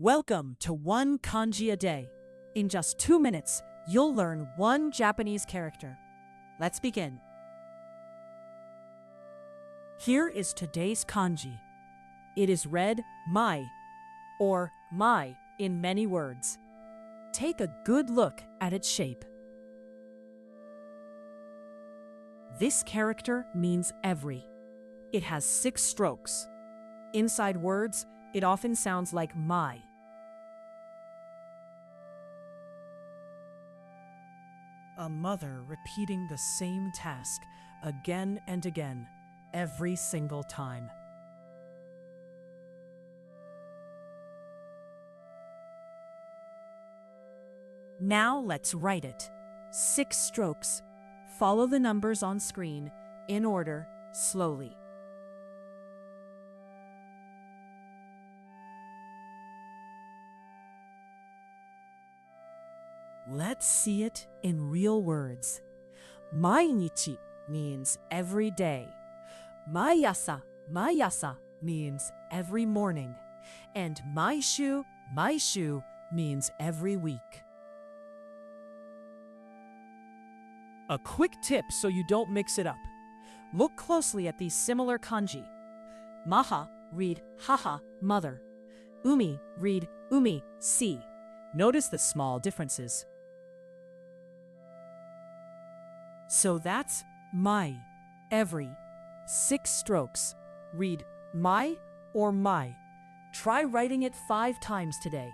Welcome to One Kanji a Day. In just 2 minutes, you'll learn one Japanese character. Let's begin. Here is today's kanji. It is read mai, or mai in many words. Take a good look at its shape. This character means every. It has 6 strokes. Inside words, it often sounds like mai. A mother repeating the same task again and again, every single time. Now let's write it. 6 strokes. Follow the numbers on screen in order, slowly. Let's see it in real words. Mainichi means every day. Maiasa means every morning. And maishuu means every week. A quick tip so you don't mix it up. Look closely at these similar kanji. Maha, read haha, mother. Umi, read umi, sea. Notice the small differences. So that's mai, every. 6 strokes. Read mai or mai. Try writing it 5 times today.